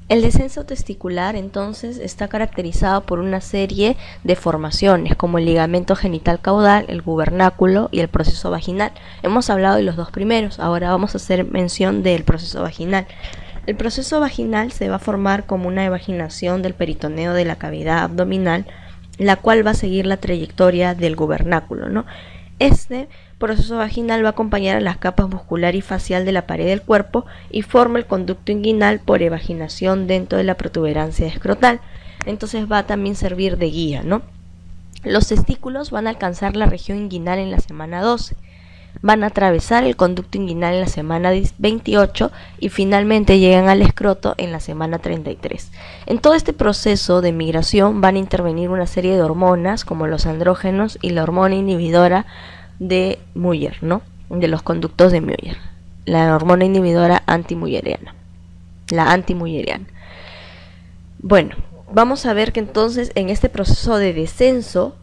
El descenso testicular entonces está caracterizado por una serie de formaciones como el ligamento genital caudal, el gubernáculo y el proceso vaginal. Hemos hablado de los dos primeros, ahora vamos a hacer mención del proceso vaginal. El proceso vaginal se va a formar como una evaginación del peritoneo de la cavidad abdominal, la cual va a seguir la trayectoria del gubernáculo, ¿no? Este proceso vaginal va a acompañar a las capas muscular y facial de la pared del cuerpo y forma el conducto inguinal por evaginación dentro de la protuberancia escrotal. Entonces va a también servir de guía, ¿no? Los testículos van a alcanzar la región inguinal en la semana 12. Van a atravesar el conducto inguinal en la semana 28 y finalmente llegan al escroto en la semana 33. En todo este proceso de migración van a intervenir una serie de hormonas como los andrógenos y la hormona inhibidora de Müller, ¿no? De los conductos de Müller, la hormona inhibidora antimülleriana, la antimülleriana. Bueno, vamos a ver que entonces en este proceso de descenso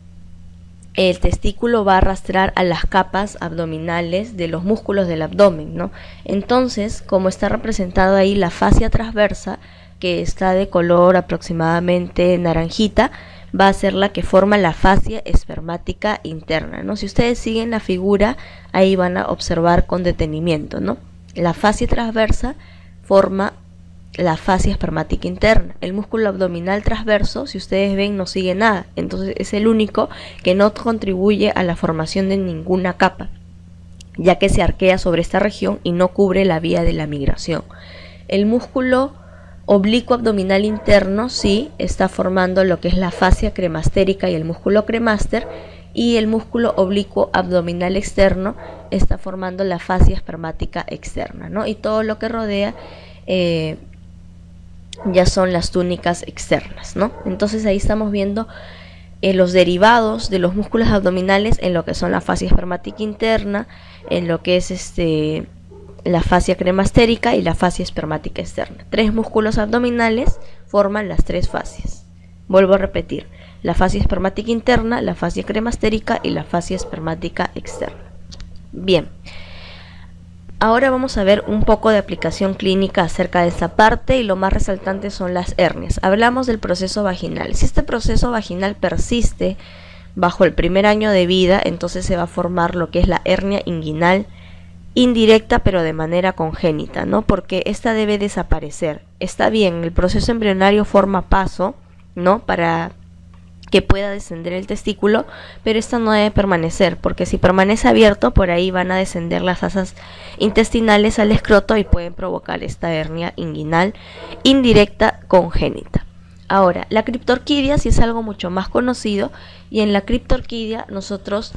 el testículo va a arrastrar a las capas abdominales de los músculos del abdomen, ¿no? Entonces, como está representado ahí la fascia transversa, que está de color aproximadamente naranjita, va a ser la que forma la fascia espermática interna, ¿no? Si ustedes siguen la figura, ahí van a observar con detenimiento, ¿no? La fascia transversa forma la fascia espermática interna. El músculo abdominal transverso, si ustedes ven, no sigue nada, entonces es el único que no contribuye a la formación de ninguna capa, ya que se arquea sobre esta región y no cubre la vía de la migración. El músculo oblicuo abdominal interno sí está formando lo que es la fascia cremastérica y el músculo cremaster, y el músculo oblicuo abdominal externo está formando la fascia espermática externa, ¿no? Y todo lo que rodea ya son las túnicas externas, ¿no? Entonces ahí estamos viendo los derivados de los músculos abdominales en lo que son la fascia espermática interna, en lo que es la fascia cremastérica y la fascia espermática externa. 3 músculos abdominales forman las 3 fascias. Vuelvo a repetir, la fascia espermática interna, la fascia cremastérica y la fascia espermática externa. Bien. Ahora vamos a ver un poco de aplicación clínica acerca de esta parte, y lo más resaltante son las hernias. Hablamos del proceso vaginal. Si este proceso vaginal persiste bajo el primer año de vida, entonces se va a formar lo que es la hernia inguinal indirecta, pero de manera congénita, ¿no? Porque esta debe desaparecer. Está bien, el proceso embrionario forma paso, ¿no? Para que pueda descender el testículo, pero esta no debe permanecer, porque si permanece abierto, por ahí van a descender las asas intestinales al escroto y pueden provocar esta hernia inguinal indirecta congénita. Ahora, la criptorquidia sí es algo mucho más conocido, y en la criptorquidia nosotros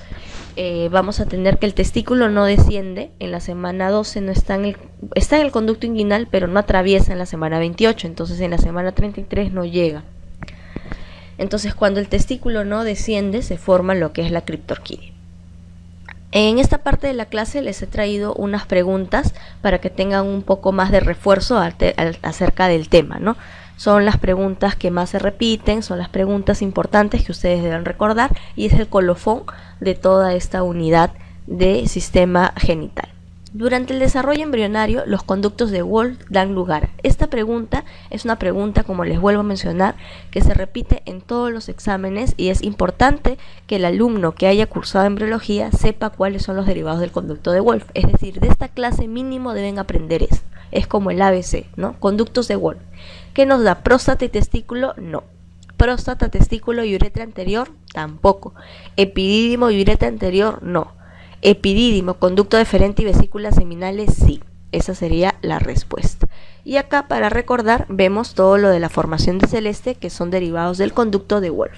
vamos a tener que el testículo no desciende en la semana 12, no está en el conducto inguinal, pero no atraviesa en la semana 28, entonces en la semana 33 no llega. Entonces, cuando el testículo no desciende, se forma lo que es la criptorquidia. En esta parte de la clase les he traído unas preguntas para que tengan un poco más de refuerzo acerca del tema, ¿no? Son las preguntas que más se repiten, son las preguntas importantes que ustedes deben recordar, y es el colofón de toda esta unidad de sistema genital. Durante el desarrollo embrionario, los conductos de Wolff dan lugar. Esta pregunta es una pregunta, como les vuelvo a mencionar, que se repite en todos los exámenes, y es importante que el alumno que haya cursado embriología sepa cuáles son los derivados del conducto de Wolff. Es decir, de esta clase mínimo deben aprender eso. Es como el ABC, ¿no? Conductos de Wolff. ¿Qué nos da? ¿Próstata y testículo? No. ¿Próstata, testículo y uretra anterior? Tampoco. ¿Epidídimo y uretra anterior? No. Epidídimo, conducto deferente y vesículas seminales, sí. Esa sería la respuesta. Y acá, para recordar, vemos todo lo de la formación de celeste, que son derivados del conducto de Wolff.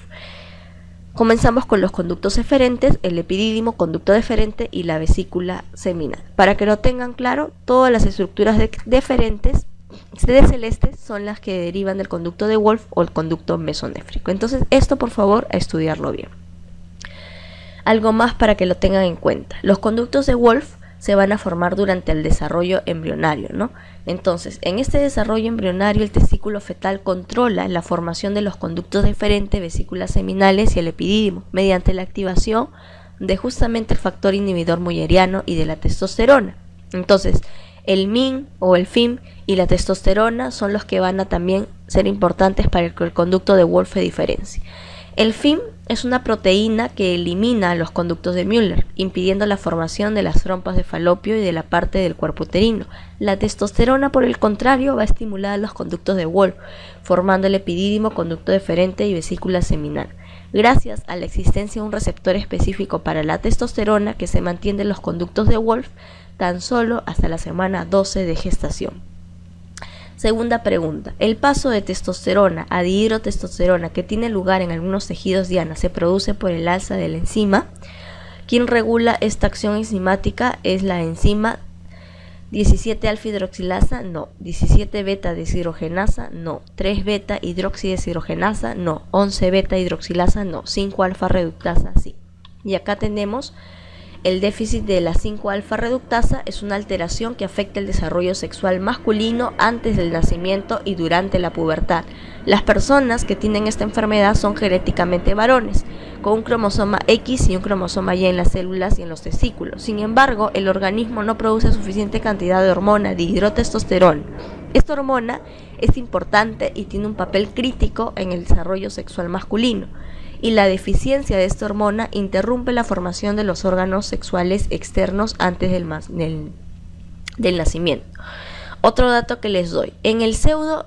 Comenzamos con los conductos eferentes, el epidídimo, conducto deferente y la vesícula seminal. Para que lo tengan claro, todas las estructuras deferentes de celeste son las que derivan del conducto de Wolff o el conducto mesonéfrico. Entonces, esto por favor a estudiarlo bien. Algo más para que lo tengan en cuenta. Los conductos de Wolff se van a formar durante el desarrollo embrionario, ¿no? Entonces, en este desarrollo embrionario, el testículo fetal controla la formación de los conductos deferentes, vesículas seminales y el epidídimo mediante la activación de justamente el factor inhibidor mülleriano y de la testosterona. Entonces, El MIN o el FIM y la testosterona son los que van a también ser importantes para que el conducto de Wolff se diferencie. El FIM es una proteína que elimina los conductos de Müller, impidiendo la formación de las trompas de falopio y de la parte del cuerpo uterino. La testosterona, por el contrario, va a estimular los conductos de Wolff, formando el epidídimo, conducto deferente y vesícula seminal. Gracias a la existencia de un receptor específico para la testosterona que se mantiene en los conductos de Wolff tan solo hasta la semana 12 de gestación. Segunda pregunta. ¿El paso de testosterona a dihidrotestosterona que tiene lugar en algunos tejidos diana se produce por el alza de la enzima? Quien regula esta acción enzimática es la enzima 17-alfa-hidroxilasa, no. 17-beta-deshidrogenasa, no. 3-beta-hidroxideshidrogenasa, no. 11-beta-hidroxilasa, no. 5-alfa-reductasa, sí. Y acá tenemos el déficit de la 5-alfa-reductasa. Es una alteración que afecta el desarrollo sexual masculino antes del nacimiento y durante la pubertad. Las personas que tienen esta enfermedad son genéticamente varones, con un cromosoma X y un cromosoma Y en las células y en los testículos. Sin embargo, el organismo no produce suficiente cantidad de hormona dihidrotestosterona. Esta hormona es importante y tiene un papel crítico en el desarrollo sexual masculino, y la deficiencia de esta hormona interrumpe la formación de los órganos sexuales externos antes del nacimiento. Otro dato que les doy: en el pseudo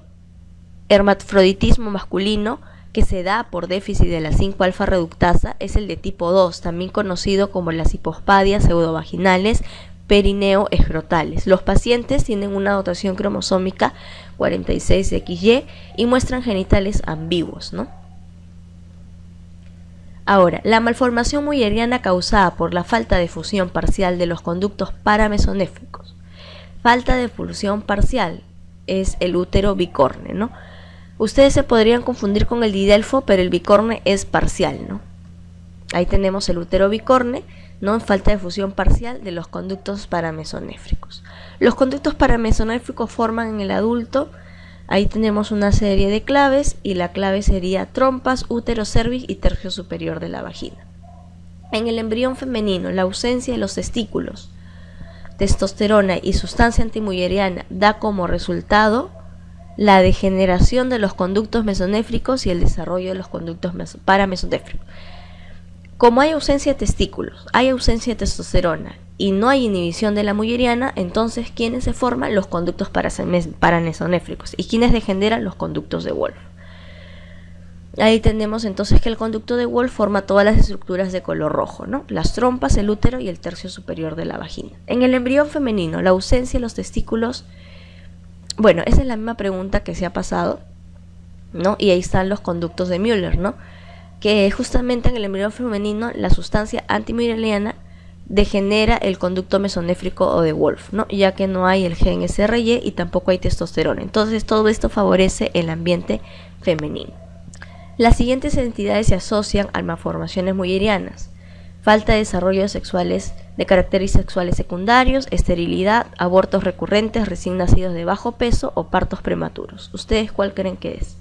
hermafroditismo masculino, que se da por déficit de la 5-alfa-reductasa, es el de tipo 2, también conocido como las hipospadias pseudovaginales perineo-escrotales. Los pacientes tienen una dotación cromosómica 46XY y muestran genitales ambiguos, ¿no? Ahora, la malformación mülleriana causada por la falta de fusión parcial de los conductos paramesonéfricos. Falta de fusión parcial es el útero bicorne, ¿no? Ustedes se podrían confundir con el didelfo, pero el bicorne es parcial, ¿no? Ahí tenemos el útero bicorne, ¿no? Falta de fusión parcial de los conductos paramesonéfricos. Los conductos paramesonéfricos forman en el adulto. Ahí tenemos una serie de claves y la clave sería trompas, útero, cervix y tercio superior de la vagina. En el embrión femenino, la ausencia de los testículos, testosterona y sustancia antimulleriana da como resultado la degeneración de los conductos mesonéfricos y el desarrollo de los conductos paramesonéfricos. Como hay ausencia de testículos, hay ausencia de testosterona y no hay inhibición de la mulleriana, entonces ¿quiénes se forman? Los conductos paramesonéfricos. ¿Y quiénes degeneran? Los conductos de Wolff. Ahí tenemos entonces que el conducto de Wolff forma todas las estructuras de color rojo, ¿no? Las trompas, el útero y el tercio superior de la vagina. En el embrión femenino, la ausencia de los testículos, bueno, esa es la misma pregunta que se ha pasado, ¿no? Y ahí están los conductos de Müller, ¿no? Que justamente en el embrión femenino la sustancia antimülleriana degenera el conducto mesonéfrico o de Wolff, ¿no? Ya que no hay el gen SRY y tampoco hay testosterona. Entonces todo esto favorece el ambiente femenino. Las siguientes entidades se asocian a malformaciones müllerianas: falta de desarrollo sexuales de caracteres sexuales secundarios, esterilidad, abortos recurrentes, recién nacidos de bajo peso o partos prematuros. ¿Ustedes cuál creen que es?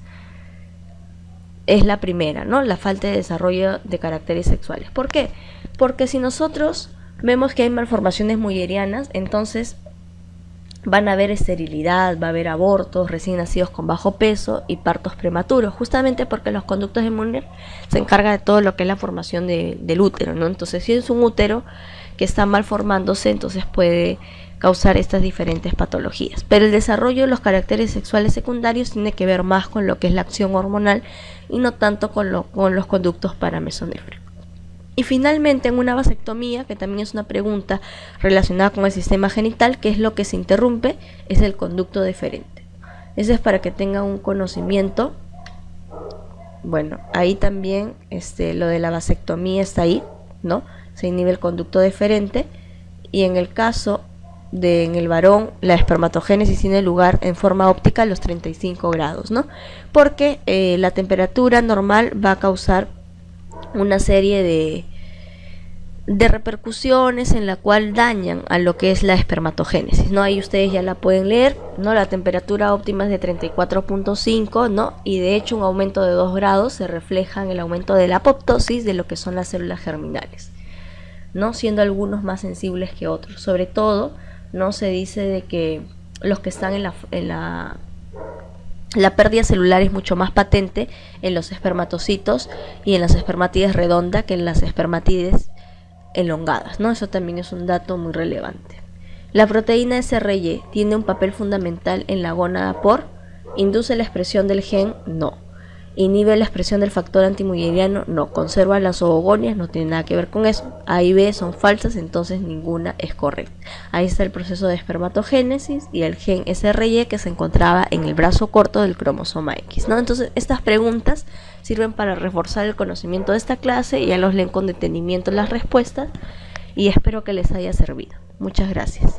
Es la primera, ¿no? La falta de desarrollo de caracteres sexuales. ¿Por qué? Porque si nosotros vemos que hay malformaciones müllerianas, entonces van a haber esterilidad, va a haber abortos, recién nacidos con bajo peso y partos prematuros, justamente porque los conductos de Müller se encargan de todo lo que es la formación del útero, ¿no? Entonces, si es un útero que está mal formándose, entonces puede causar estas diferentes patologías. Pero el desarrollo de los caracteres sexuales secundarios tiene que ver más con lo que es la acción hormonal y no tanto con los conductos paramesonéfricos. Y finalmente, en una vasectomía, que también es una pregunta relacionada con el sistema genital, ¿qué es lo que se interrumpe? Es el conducto deferente. Eso es para que tengan un conocimiento. Bueno, ahí también lo de la vasectomía está ahí, ¿no? Se inhibe el conducto deferente, y en el caso en el varón, la espermatogénesis tiene lugar en forma óptica a los 35 grados, ¿no? Porque la temperatura normal va a causar una serie de repercusiones en la cual dañan a lo que es la espermatogénesis, ¿no? Ahí ustedes ya la pueden leer, ¿no? La temperatura óptima es de 34.5, ¿no? Y de hecho un aumento de 2 grados se refleja en el aumento de la apoptosis de lo que son las células germinales, ¿no? Siendo algunos más sensibles que otros, sobre todo ¿no? Se dice de que los que están la pérdida celular es mucho más patente en los espermatocitos y en las espermátides redondas que en las espermátides elongadas, ¿no? Eso también es un dato muy relevante. La proteína SRY tiene un papel fundamental en la gónada por induce la expresión del gen, no. Inhibe la expresión del factor antimülleriano, no. Conserva las oogonias, no tiene nada que ver con eso. A y B son falsas, entonces ninguna es correcta. Ahí está el proceso de espermatogénesis y el gen SRY que se encontraba en el brazo corto del cromosoma X, ¿no? Entonces estas preguntas sirven para reforzar el conocimiento de esta clase, y ya los leen con detenimiento las respuestas y espero que les haya servido. Muchas gracias.